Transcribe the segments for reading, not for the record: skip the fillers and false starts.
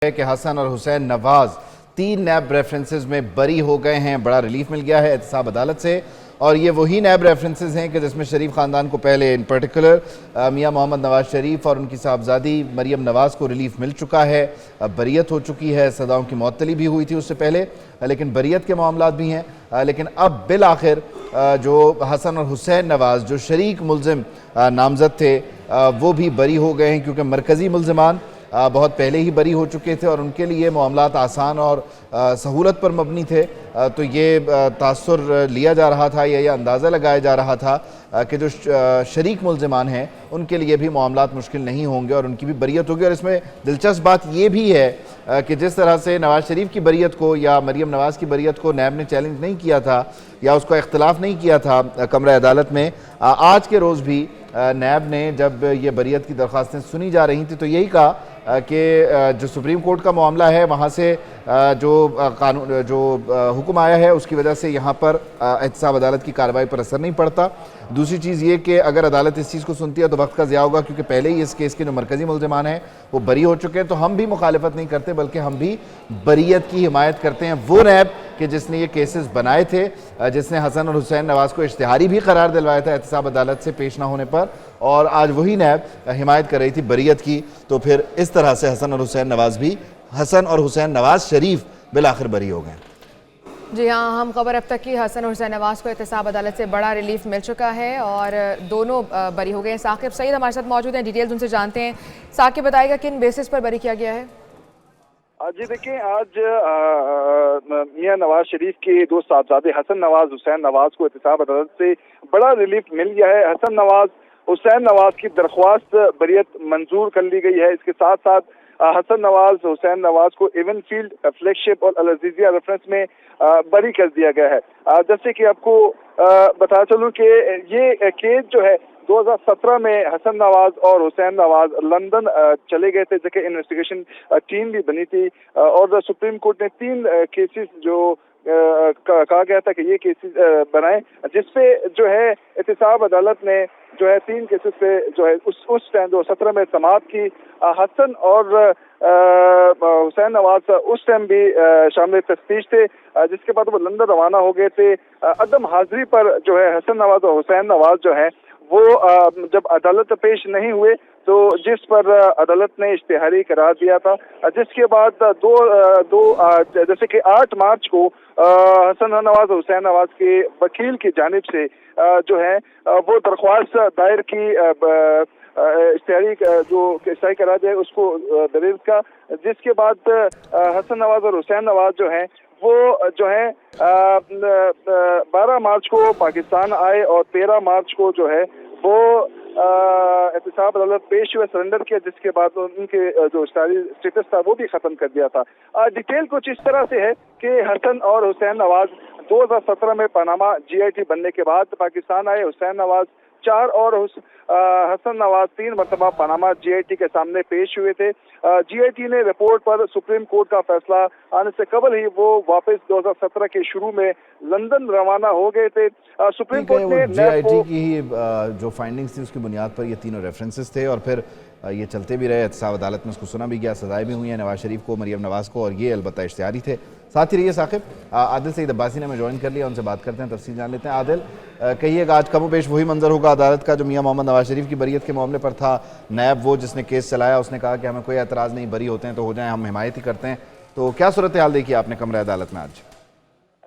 ہے کہ حسن اور حسین نواز 3 نیب ریفرنسز میں بری ہو گئے ہیں۔ بڑا ریلیف مل گیا ہے احتساب عدالت سے، اور یہ وہی نیب ریفرنسز ہیں کہ جس میں شریف خاندان کو پہلے ان پرٹیکولر میاں محمد نواز شریف اور ان کی صاحبزادی مریم نواز کو ریلیف مل چکا ہے، بریت ہو چکی ہے، سزاؤں کی معطلی بھی ہوئی تھی اس سے پہلے، لیکن بریت کے معاملات بھی ہیں۔ لیکن اب بالآخر جو حسن اور حسین نواز جو شریک ملزم نامزد تھے وہ بھی بری ہو گئے ہیں، کیونکہ مرکزی ملزمان بہت پہلے ہی بری ہو چکے تھے اور ان کے لیے معاملات آسان اور سہولت پر مبنی تھے۔ تو یہ تاثر لیا جا رہا تھا یا یہ اندازہ لگایا جا رہا تھا کہ جو شریک ملزمان ہیں ان کے لیے بھی معاملات مشکل نہیں ہوں گے اور ان کی بھی بریت ہوگی۔ اور اس میں دلچسپ بات یہ بھی ہے کہ جس طرح سے نواز شریف کی بریت کو یا مریم نواز کی بریت کو نیب نے چیلنج نہیں کیا تھا یا اس کو اختلاف نہیں کیا تھا کمرہ عدالت میں، آج کے روز بھی نیب نے جب یہ بریت کی درخواستیں سنی جا رہی تھیں تو یہی کہا کہ جو سپریم کورٹ کا معاملہ ہے وہاں سے جو حکم آیا ہے اس کی وجہ سے یہاں پر احتساب عدالت کی کارروائی پر اثر نہیں پڑتا۔ دوسری چیز یہ کہ اگر عدالت اس چیز کو سنتی ہے تو وقت کا ضیاع ہوگا، کیونکہ پہلے ہی اس کیس کے جو مرکزی ملزمان ہیں وہ بری ہو چکے ہیں، تو ہم بھی مخالفت نہیں کرتے بلکہ ہم بھی بریت کی حمایت کرتے ہیں۔ وہ نیب کہ جس نے یہ کیسز بنائے تھے، جس نے حسن اور حسین نواز کو اشتہاری بھی قرار دلوایا تھا احتساب عدالت سے پیش نہ ہونے پر، اور آج وہی نیب حمایت کر رہی تھی بریت کی، تو پھر اس طرح سے حسن اور حسین نواز شریف بالآخر بری ہو گئے۔ جی ہاں، اہم خبر اب تک کی حسن اور حسین نواز کو احتساب عدالت سے بڑا ریلیف مل چکا ہے اور دونوں بری ہو گئے ہیں۔ ثاقب سعید ہمارے ساتھ موجود ہیں، ڈیٹیلز ان سے جانتے ہیں۔ ثاقب بتائے گا کن بیسس پر بری کیا گیا ہے؟ جی دیکھیں، آج میاں نواز شریف کے 2 صاحبزادے حسن نواز حسین نواز کو احتساب عدالت سے بڑا ریلیف مل گیا ہے۔ حسن نواز حسین نواز کی درخواست بریت منظور کر لی گئی ہے۔ اس کے ساتھ ساتھ حسن نواز حسین نواز کو ایون فیلڈ فلیگ شپ اور العزیزیہ ریفرنس میں بری کر دیا گیا ہے۔ جیسے کہ آپ کو بتا چلوں کہ یہ کیس جو ہے 2017 میں حسن نواز اور حسین نواز لندن چلے گئے تھے، جبکہ انویسٹیگیشن ٹیم بھی بنی تھی، اور سپریم کورٹ نے 3 کیسز جو کہا گیا تھا کہ یہ کیسز بنائے، جس پہ جو ہے احتساب عدالت نے جو ہے 3 کیسز پہ جو ہے اس ٹائم 2017 میں سماعت کی۔ حسن اور حسین نواز اس ٹائم بھی شامل تفتیش تھے، جس کے بعد وہ لندن روانہ ہو گئے تھے۔ عدم حاضری پر جو ہے حسن نواز اور حسین نواز جو ہے وہ جب عدالت پیش نہیں ہوئے تو جس پر عدالت نے اشتہاری قرار دیا تھا، جس کے بعد جیسے کہ 8 مارچ کو حسن نواز اور حسین نواز کے وکیل کی جانب سے جو ہے وہ درخواست دائر کی اشتہاری قرار دیا اس کو دلیل کا، جس کے بعد حسن نواز اور حسین نواز جو ہیں وہ جو ہے 12 مارچ کو پاکستان آئے اور 13 مارچ کو جو ہے وہ احتساب عدالت پیش ہوئے، سرنڈر کیا، جس کے بعد ان کے جو اسٹیٹس تھا وہ بھی ختم کر دیا تھا۔ ڈیٹیل کچھ اس طرح سے ہے کہ حسن اور حسین نواز 2017 میں پاناما GIT بننے کے بعد پاکستان آئے۔ حسین نواز 4 اور حسن نواز 3 مرتبہ پاناما GIT کے سامنے پیش ہوئے تھے۔ GIT نے رپورٹ پر سپریم کورٹ کا فیصلہ آنے سے قبل ہی وہ واپس 2017 کے شروع میں لندن روانہ ہو گئے تھے۔ سپریم کورٹ نے GIT کی ہی جو فائنڈنگز تھی اس کی بنیاد پر یہ تینوں ریفرنسز تھے، اور پھر یہ چلتے بھی رہے، احتساب عدالت میں اس کو سنا بھی گیا، سزائیں بھی ہوئی ہیں نواز شریف کو، مریم نواز کو، اور یہ البتہ اشتہاری تھے۔ ساتھ ہی رہیے ثاقب، عادل سعید عباسی نے ہمیں جوائن کر لیا، ان سے بات کرتے ہیں، تفصیل جان لیتے ہیں۔ عادل، کہیے کہ آج کم و بیش وہی منظر ہوگا عدالت کا جو میاں محمد نواز شریف کی بریت کے معاملے پر تھا۔ نیب وہ جس نے کیس چلایا اس نے کہا کہ ہمیں کوئی اعتراض نہیں، بری ہوتے ہیں تو ہو جائیں، ہم حمایت ہی کرتے ہیں۔ تو کیا صورتحال دیکھی آپ نے کمرہ عدالت میں آج؟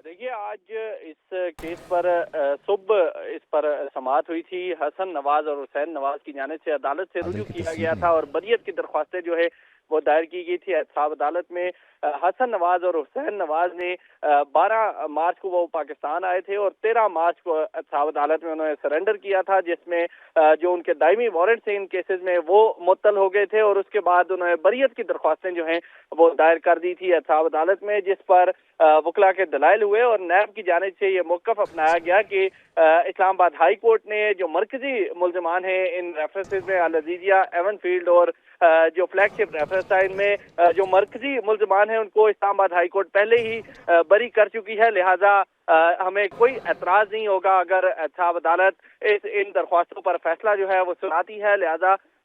دیکھیے، آج اس کیس پر صبح اس پر سماعت ہوئی تھی۔ حسن نواز اور حسین نواز کی جانب سے عدالت سے رجوع کیا گیا تھا اور بریت کی درخواستیں جو ہے وہ دائر کی گئی تھی احتساب عدالت میں۔ حسن نواز اور حسین نواز نے 12 مارچ کو وہ پاکستان آئے تھے اور 13 مارچ کو احتساب عدالت میں انہوں نے سرنڈر کیا تھا، جس میں جو ان کے دائمی وارنٹ تھے ان کیسز میں وہ معطل ہو گئے تھے، اور اس کے بعد انہوں نے بریت کی درخواستیں جو ہیں وہ دائر کر دی تھی احتساب عدالت میں، جس پر وکلا کے دلائل ہوئے اور نیب کی جانب سے یہ موقف اپنایا گیا کہ اسلام آباد ہائی کورٹ نے جو مرکزی ملزمان ہیں ان ریفرنسز میں العزیزیہ، ایون فیلڈ اور جو فلیگ شپ ریفرنس ہے، ان میں جو مرکزی ملزمان ہیں ان کو اسلام آباد ہائی کورٹ پہلے ہی بری کر چکی ہے، لہٰذا ہمیں کوئی اعتراض نہیں ہوگا اگر احتساب عدالت ان درخواستوں پر فیصلہ جو ہے وہ سناتی ہے، لہٰذا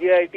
JIT